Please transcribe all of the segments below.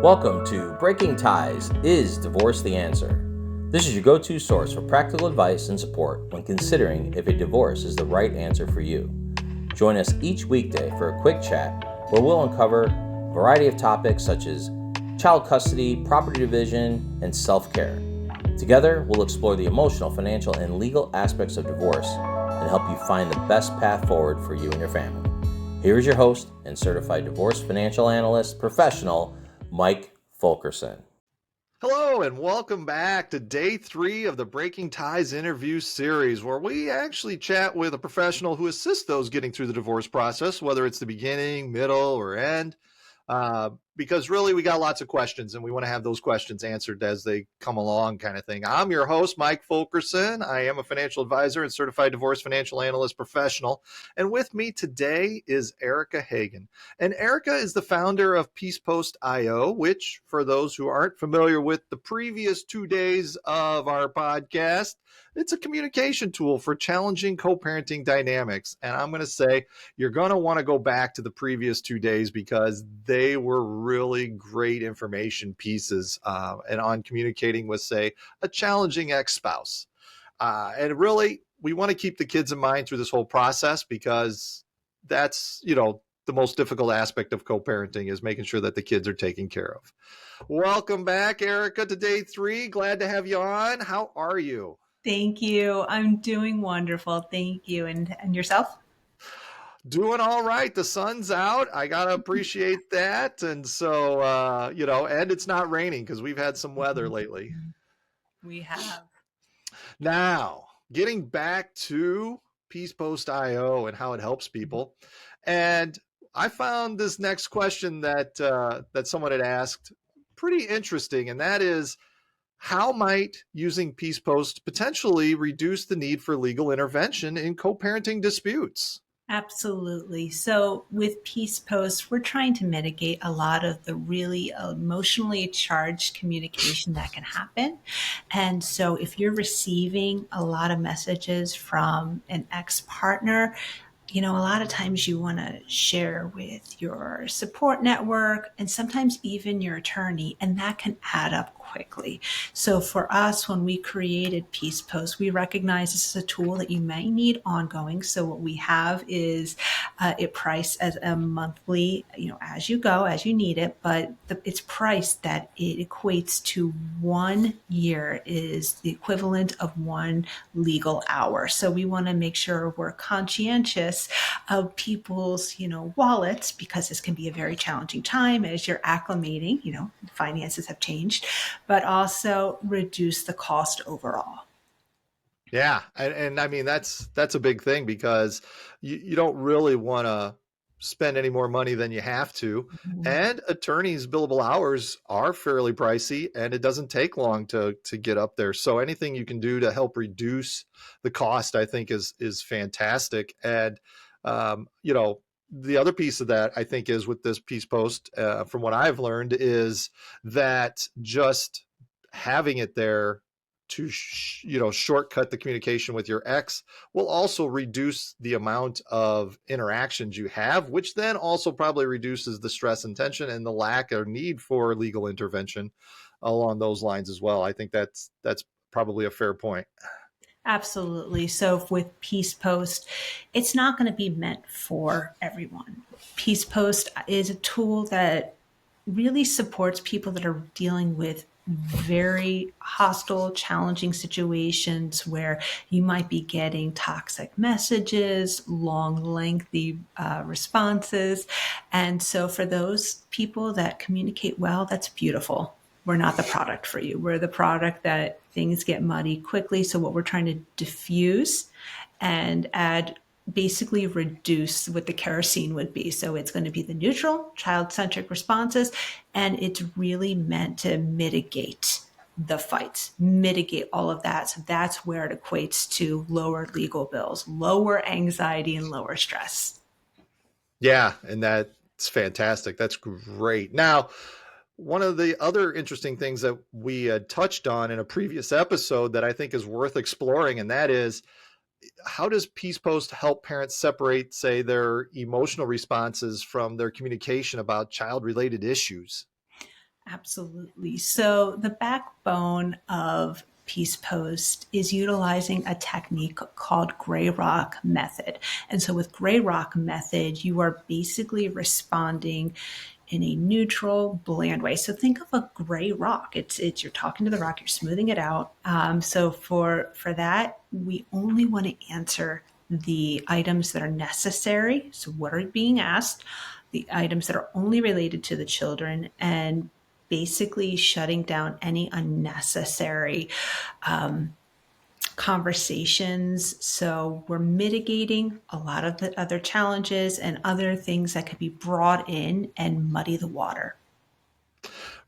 Welcome to Breaking Ties, Is Divorce the Answer? This is your go-to source for practical advice and support when considering if a divorce is the right answer for you. Join us each weekday for a quick chat where we'll uncover a variety of topics such as child custody, property division, and self-care. Together, we'll explore the emotional, financial, and legal aspects of divorce and help you find the best path forward for you and your family. Here is your host and Certified Divorce Financial Analyst professional, Mike Fulkerson. Hello and welcome back to day 3 of the Breaking Ties interview series, where we actually chat with a professional who assists those getting through the divorce process, whether it's the beginning, middle, or end. Because really we got lots of questions and we want to have those questions answered as they come along, kind of thing. I'm your host, Mike Fulkerson. I am a financial advisor and certified divorce financial analyst professional. And with me today is Erica Hagan. And Erica is the founder of PeacePost.io, which, for those who aren't familiar with the previous 2 days of our podcast, it's a communication tool for challenging co-parenting dynamics. And I'm going to say you're going to want to go back to the previous 2 days because they were really great information pieces and on communicating with, say, a challenging ex-spouse. And really, we want to keep the kids in mind through this whole process because that's, the most difficult aspect of co-parenting is making sure that the kids are taken care of. Welcome back, Erica, to day 3. Glad to have you on. How are you? Thank you. I'm doing wonderful. Thank you. And yourself? Doing all right. The sun's out. I got to appreciate that. And so, and it's not raining because we've had some weather lately. We have. Now, getting back to PeacePost.io and how it helps people. And I found this next question that someone had asked pretty interesting. And that is, how might using PeacePost potentially reduce the need for legal intervention in co-parenting disputes? Absolutely. So with PeacePost, we're trying to mitigate a lot of the really emotionally charged communication that can happen. And so if you're receiving a lot of messages from an ex-partner, a lot of times you want to share with your support network and sometimes even your attorney, and that can add up quickly. So for us, when we created PeacePost, we recognize this is a tool that you may need ongoing. So what we have is it priced as a monthly, as you go, as you need it, but it's priced that it equates to 1 year is the equivalent of 1 legal hour. So we want to make sure we're conscientious of people's, wallets, because this can be a very challenging time as you're acclimating, finances have changed, but also reduce the cost overall. Yeah. And I mean, that's a big thing because you don't really want to spend any more money than you have to. Mm-hmm. And attorneys' billable hours are fairly pricey, and it doesn't take long to get up there. So anything you can do to help reduce the cost, I think is fantastic. And, the other piece of that, I think, is with this PeacePost, from what I've learned, is that just having it there to shortcut the communication with your ex will also reduce the amount of interactions you have, which then also probably reduces the stress and tension and the lack or need for legal intervention along those lines as well. I think that's probably a fair point. Absolutely. So with PeacePost, it's not going to be meant for everyone. PeacePost is a tool that really supports people that are dealing with very hostile, challenging situations where you might be getting toxic messages, long, lengthy responses. And so for those people that communicate well, that's beautiful. We're not the product for you. We're the product that things get muddy quickly. So what we're trying to diffuse and add, basically reduce what the kerosene would be. So it's going to be the neutral, child-centric responses, and it's really meant to mitigate the fights, mitigate all of that. So that's where it equates to lower legal bills, lower anxiety, and lower stress. Yeah, and that's fantastic. That's great. Now, one of the other interesting things that we had touched on in a previous episode that I think is worth exploring, and that is, how does PeacePost help parents separate, say, their emotional responses from their communication about child-related issues? Absolutely. So the backbone of Peace Post is utilizing a technique called Gray Rock method. And so with Gray Rock method, you are basically responding in a neutral, bland way. So think of a gray rock. It's you're talking to the rock, you're smoothing it out. So for that, we only want to answer the items that are necessary. So what are being asked? The items that are only related to the children, and basically shutting down any unnecessary conversations. So we're mitigating a lot of the other challenges and other things that could be brought in and muddy the water.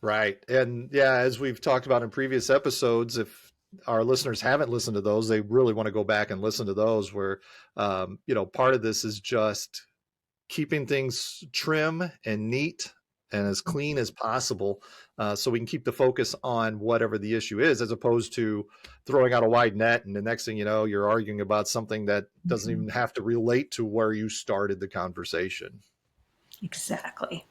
Right. And yeah, as we've talked about in previous episodes, if our listeners haven't listened to those, they really want to go back and listen to those where, part of this is just keeping things trim and neat and as clean as possible, so we can keep the focus on whatever the issue is, as opposed to throwing out a wide net. And the next thing you know, you're arguing about something that doesn't even have to relate to where you started the conversation. Exactly.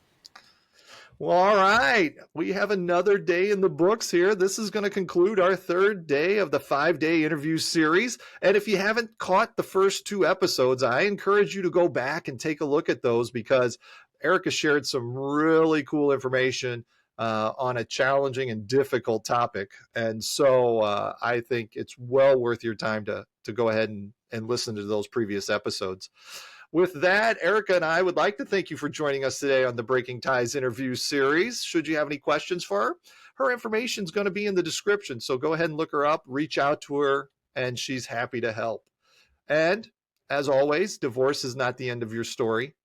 Well, all right. We have another day in the books here. This is going to conclude our third day of the 5-day interview series. And if you haven't caught the first 2 episodes, I encourage you to go back and take a look at those, because Erica shared some really cool information on a challenging and difficult topic. And so I think it's well worth your time to go ahead and listen to those previous episodes. With that, Erica and I would like to thank you for joining us today on the Breaking Ties interview series. Should you have any questions for her, her information is going to be in the description. So go ahead and look her up, reach out to her, and she's happy to help. And as always, divorce is not the end of your story.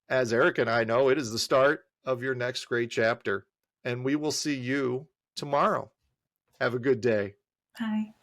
As Erica and I know, it is the start of your next great chapter. And we will see you tomorrow. Have a good day. Bye.